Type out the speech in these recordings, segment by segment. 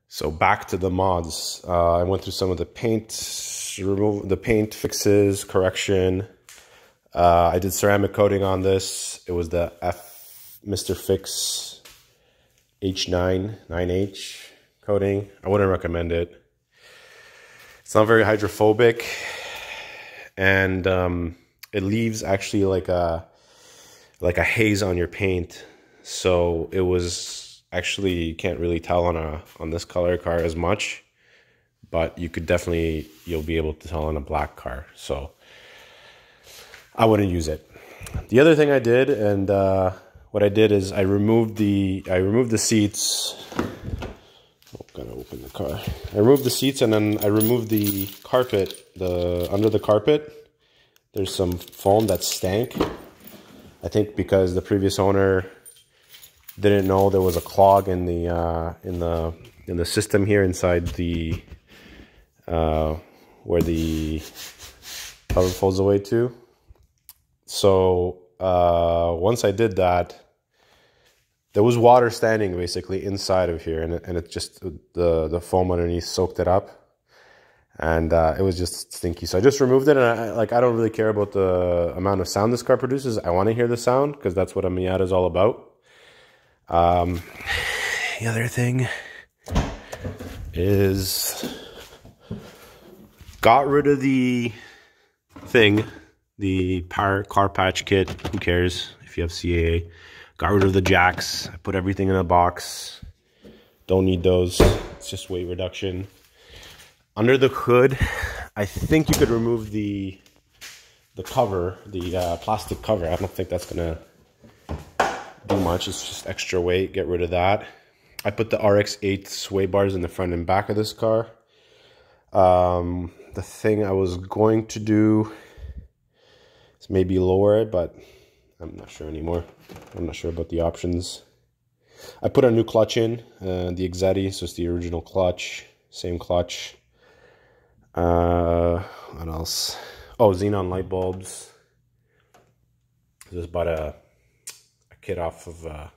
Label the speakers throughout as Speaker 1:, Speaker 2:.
Speaker 1: So back to the mods. I went through some of the paint, fixes, correction. I did ceramic coating on this. It was the Mr. Fix H9 9H coating. I wouldn't recommend it. It's not very hydrophobic, and it leaves actually like a haze on your paint. So it was actually, you can't really tell on this color car as much, but you could definitely, you'll be able to tell on a black car. So I wouldn't use it. The other thing I did, and what I did is I removed the seats. I'm gonna open the car. I removed the seats, and then I removed the carpet. Under the carpet, there's some foam that stank. I think because the previous owner didn't know there was a clog in the system here inside the where the cover folds away to. So once I did that, there was water standing basically inside of here, and it just, the foam underneath soaked it up, and it was just stinky. So I just removed it, and I don't really care about the amount of sound this car produces. I want to hear the sound because that's what a Miata is all about. The other thing is, got rid of the car patch kit. Who cares if you have CAA? Got rid of the jacks. I put everything in a box. Don't need those. It's just weight reduction. Under the hood, I think you could remove the cover, the plastic cover. I don't think that's gonna do much. It's just extra weight. Get rid of that. I put the RX-8 sway bars in the front and back of this car. The thing I was going to do is maybe lower it, but I'm not sure anymore. I'm not sure about the options. I put a new clutch in, the Exetti, so it's the original clutch, same clutch. What else? Oh, xenon light bulbs. Just bought a kit off of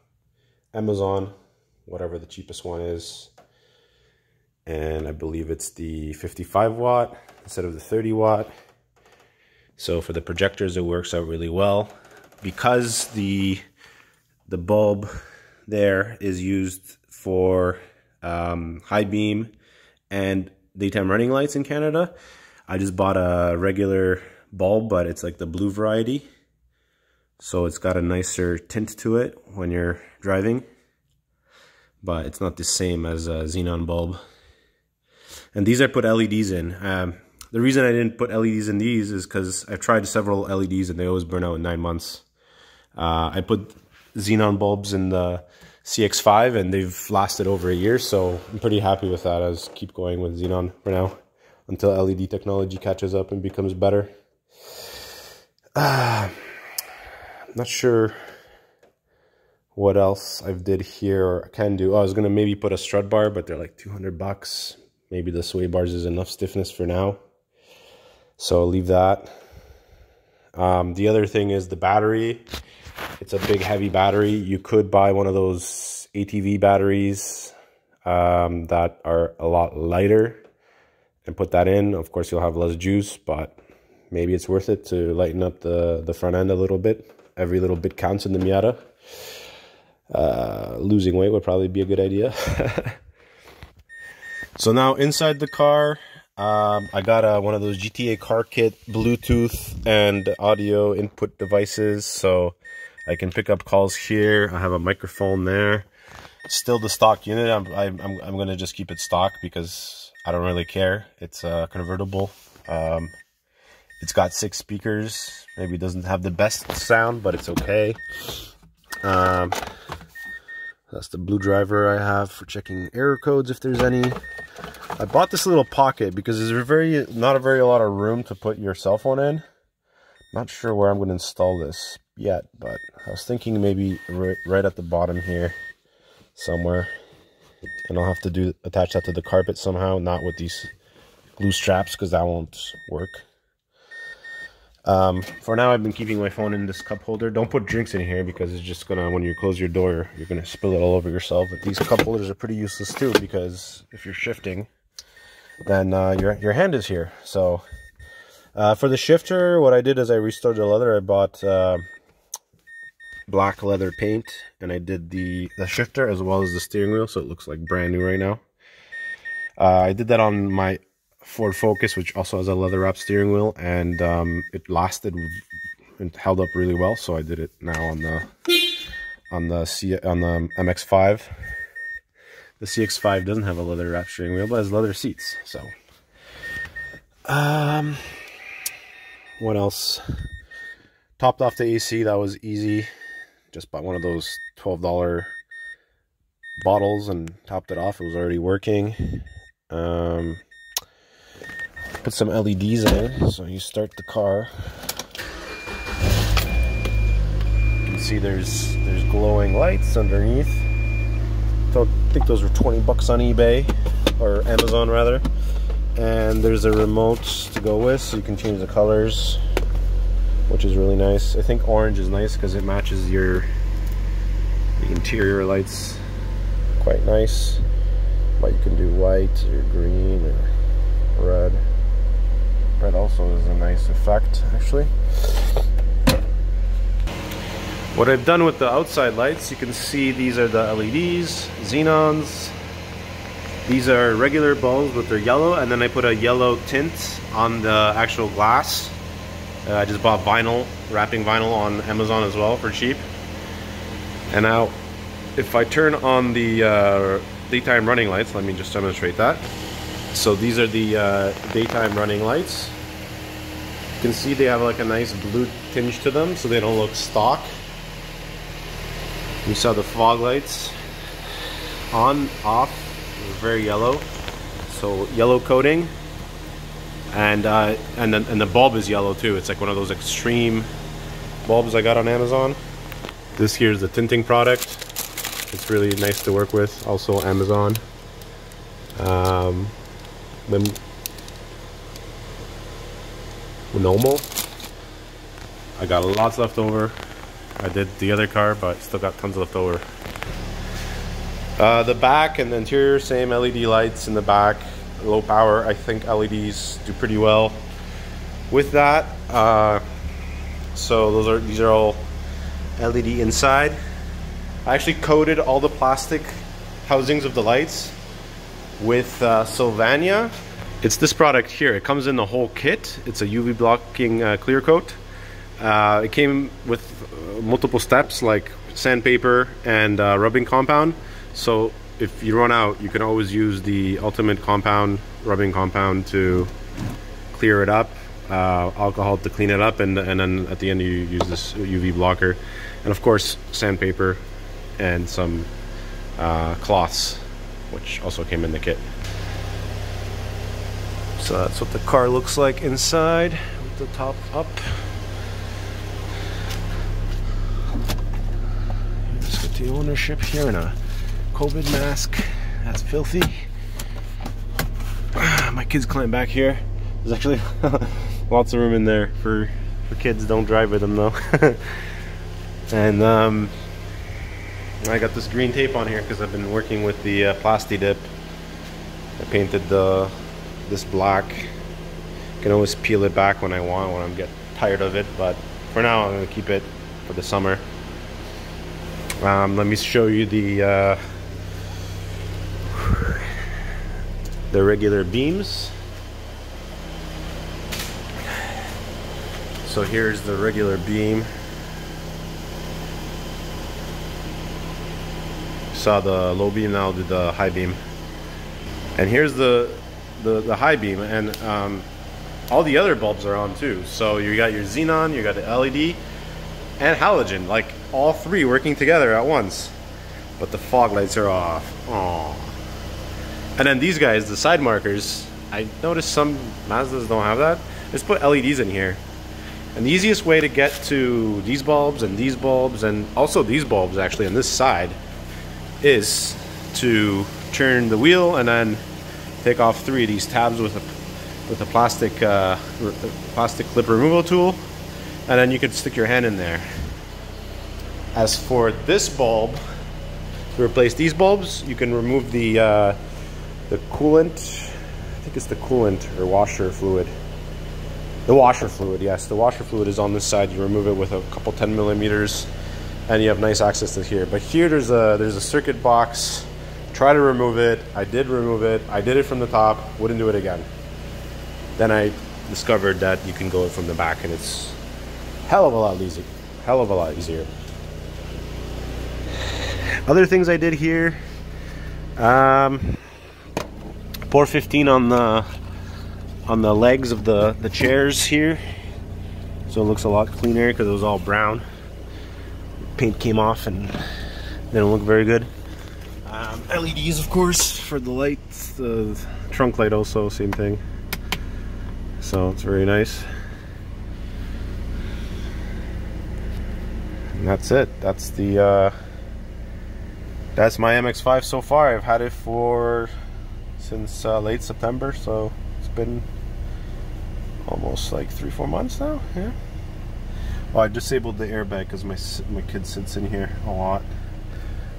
Speaker 1: Amazon, whatever the cheapest one is. And I believe it's the 55 watt instead of the 30 watt. So for the projectors, it works out really well. Because the bulb there is used for high beam and daytime running lights in Canada, I just bought a regular bulb, but it's like the blue variety. So it's got a nicer tint to it when you're driving, but it's not the same as a xenon bulb. And these I put LEDs in. The reason I didn't put LEDs in these is because I've tried several LEDs and they always burn out in 9 months. I put xenon bulbs in the CX5 and they've lasted over a year, so I'm pretty happy with that. I just keep going with xenon for now until LED technology catches up and becomes better. I'm not sure what else I've did here or can do. Oh, I was gonna maybe put a strut bar, but they're like 200 bucks. Maybe the sway bars is enough stiffness for now, so I'll leave that. The other thing is the battery. It's a big heavy battery. You could buy one of those ATV batteries that are a lot lighter and put that in. Of course, you'll have less juice, but maybe it's worth it to lighten up the front end a little bit. Every little bit counts in the Miata. Losing weight would probably be a good idea. So now inside the car, I got one of those GTA car kit Bluetooth and audio input devices, so I can pick up calls here. I have a microphone there. Still the stock unit. I'm gonna just keep it stock because I don't really care. It's convertible. It's got 6 speakers. Maybe it doesn't have the best sound, but it's okay. That's the blue driver I have for checking error codes if there's any. I bought this little pocket because there's not a lot of room to put your cell phone in. Not sure where I'm going to install this yet, but I was thinking maybe right at the bottom here somewhere. And I'll have to attach that to the carpet somehow, not with these glue straps because that won't work. For now, I've been keeping my phone in this cup holder. Don't put drinks in here because it's just gonna, when you close your door, you're gonna spill it all over yourself. But these cup holders are pretty useless too, because if you're shifting, then your hand is here. So for the shifter, what I did is I restored the leather. I bought black leather paint, and I did the shifter as well as the steering wheel, so it looks like brand new right now. I did that on my Ford Focus, which also has a leather wrap steering wheel, and it lasted and held up really well. So I did it now on the MX5. The CX5 doesn't have a leather wrap steering wheel, but has leather seats. So, what else? Topped off the AC. That was easy. Just bought one of those $12 bottles and topped it off. It was already working. Put some LEDs in it. So you start the car. You can see there's glowing lights underneath. I think those were 20 bucks on eBay, or Amazon rather. And there's a remote to go with, so you can change the colors, which is really nice. I think orange is nice because it matches the interior lights quite nice. But you can do white or green or red. Red also is a nice effect, actually. What I've done with the outside lights, you can see these are the LEDs, xenons. These are regular bulbs, but they're yellow, and then I put a yellow tint on the actual glass. I just bought vinyl, wrapping vinyl on Amazon as well for cheap. And now, if I turn on the daytime running lights, let me just demonstrate that. So these are the daytime running lights. You can see they have like a nice blue tinge to them, so they don't look stock. You saw the fog lights on, off, very yellow. So yellow coating, and the bulb is yellow too. It's like one of those extreme bulbs I got on Amazon. This here is the tinting product. It's really nice to work with. Also Amazon. Then normal. I got lots left over. I did the other car, but still got tons left over. The back and the interior, same LED lights in the back. Low power. I think LEDs do pretty well with that. So these are all LED inside. I actually coated all the plastic housings of the lights with Sylvania. It's this product here. It comes in the whole kit. It's a UV blocking clear coat. It came with multiple steps like sandpaper and rubbing compound. So if you run out, you can always use the ultimate compound, rubbing compound, to clear it up. Alcohol to clean it up, and then at the end you use this UV blocker, and of course sandpaper and some cloths, which also came in the kit. So that's what the car looks like inside, with the top up. Let's get the ownership here in a COVID mask. That's filthy. My kids climb back here. There's actually lots of room in there for kids. Don't drive with them though. And I got this green tape on here because I've been working with the Plasti Dip. I painted this black. I can always peel it back when I want, when I get tired of it, but for now I'm going to keep it for the summer. Let me show you the regular beams. So here's the regular beam. Saw the low beam, now I'll do the high beam. And here's the high beam, and all the other bulbs are on too. So you got your xenon, you got the LED, and halogen, like all three working together at once. But the fog lights are off. Aww. And then these guys, the side markers, I noticed some Mazdas don't have that. Just put LEDs in here. And the easiest way to get to these bulbs and also these bulbs actually on this side is to turn the wheel and then take off 3 of these tabs with a plastic clip removal tool, and then you could stick your hand in there. As for this bulb, to replace these bulbs, you can remove the coolant. I think it's the coolant or washer fluid. The washer fluid, yes. The washer fluid is on this side. You remove it with a couple 10 millimeters, and you have nice access to here. But here there's a circuit box. Try to remove it. I did remove it. I did it from the top. Wouldn't do it again. Then I discovered that you can go from the back, and it's hell of a lot easier. Hell of a lot easier. Other things I did here. Pour 15 on the legs of the chairs here, so it looks a lot cleaner because it was all brown. Paint came off and didn't look very good. LEDs, of course, for the lights. The trunk light also, same thing. So it's very nice. And that's it. That's the that's my MX-5 so far. I've had it since late September, so it's been almost like 3-4 months now. Yeah. Well, I disabled the airbag because my kid sits in here a lot.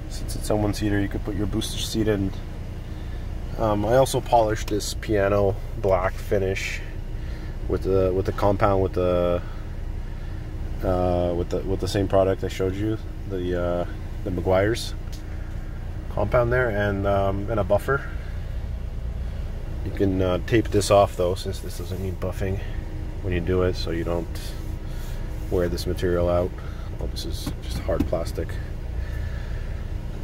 Speaker 1: Since it's on one seater, you could put your booster seat in. I also polished this piano black finish with the compound with the same product I showed you, the Meguiar's compound there, and a buffer. You can tape this off though, since this doesn't need buffing when you do it, so you don't wear this material out. Well, this is just hard plastic.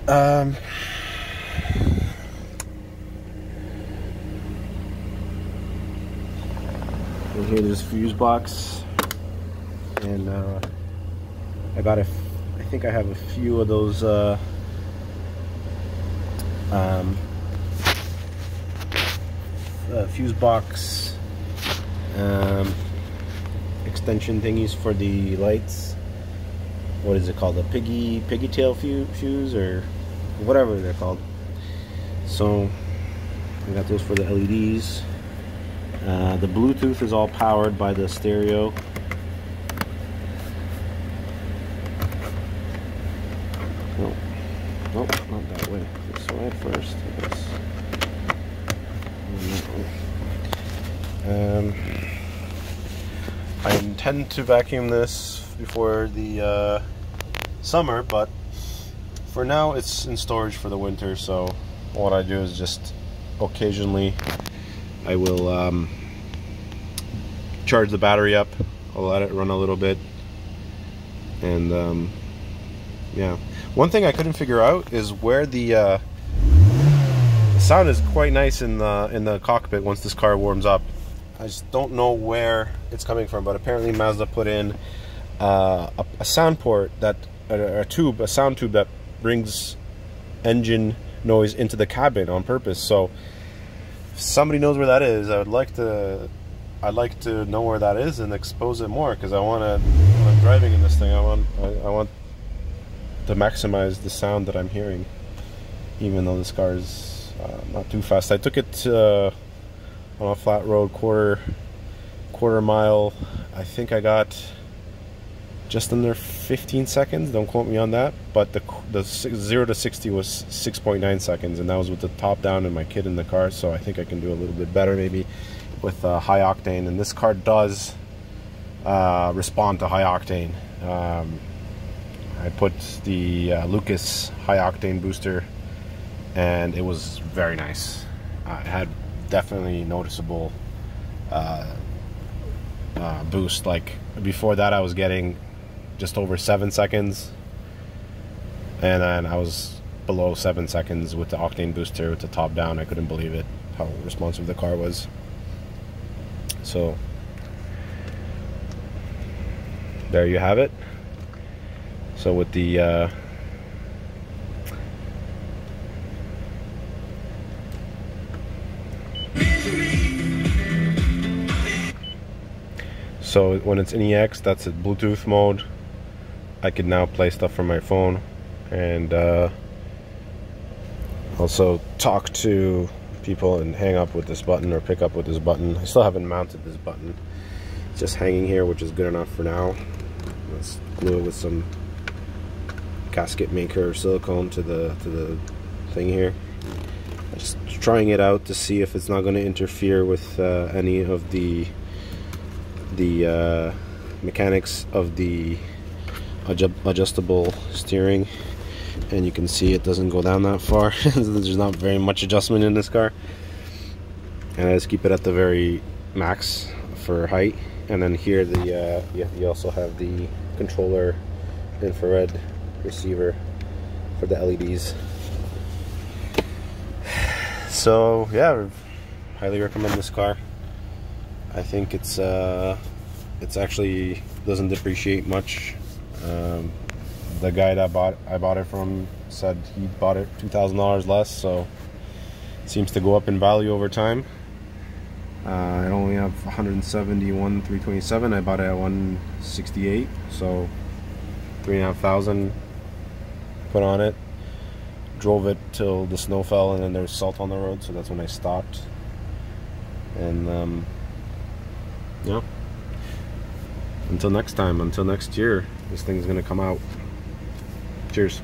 Speaker 1: And here there's a fuse box, and I think I have a few of those fuse box extension thingies for the lights. What is it called? The piggy tail fuse or whatever they're called. So I got those for the LEDs. The Bluetooth is all powered by the stereo. Nope, not that way. This way first, I guess. I intend to vacuum this before the summer, but for now it's in storage for the winter. So what I do is just occasionally I will charge the battery up. I'll let it run a little bit, and yeah. One thing I couldn't figure out is where the sound is quite nice in the cockpit once this car warms up. I just don't know where it's coming from, but apparently Mazda put in a sound port, that a sound tube that brings engine noise into the cabin on purpose. So if somebody knows where that is, I'd like to know where that is and expose it more, because I want to, when I'm driving in this thing, I want to maximize the sound that I'm hearing, even though this car is not too fast. I took it on a flat road, quarter mile. I think I got just under 15 seconds. Don't quote me on that, but the 0 to 60 was 6.9 seconds, and that was with the top down and my kid in the car. So I think I can do a little bit better maybe with high octane, and this car does respond to high octane. I put the Lucas high octane booster, and it was very nice. It had definitely noticeable boost. Like before that I was getting just over 7 seconds, and then I was below 7 seconds with the octane booster with the top down. I couldn't believe it, how responsive the car was. So there you have it. So with the so when it's in EX, that's at Bluetooth mode. I can now play stuff from my phone, and also talk to people and hang up with this button or pick up with this button. I still haven't mounted this button just hanging here, which is good enough for now. Let's glue it with some gasket maker silicone to the thing here. Just trying it out to see if it's not going to interfere with any of the mechanics of the adjustable steering. And you can see it doesn't go down that far. There's not very much adjustment in this car, and I just keep it at the very max for height. And then here you also have the controller infrared receiver for the LEDs. So yeah, I highly recommend this car. I think it's actually doesn't depreciate much. The guy that I bought it from said he bought it $2,000 less, so it seems to go up in value over time. I only have 171 327. I bought it at 168, so $3,500 put on it. Drove it till the snow fell, and then there was salt on the road, so that's when I stopped. And yeah, until next time, until next year, this thing's gonna come out. Cheers.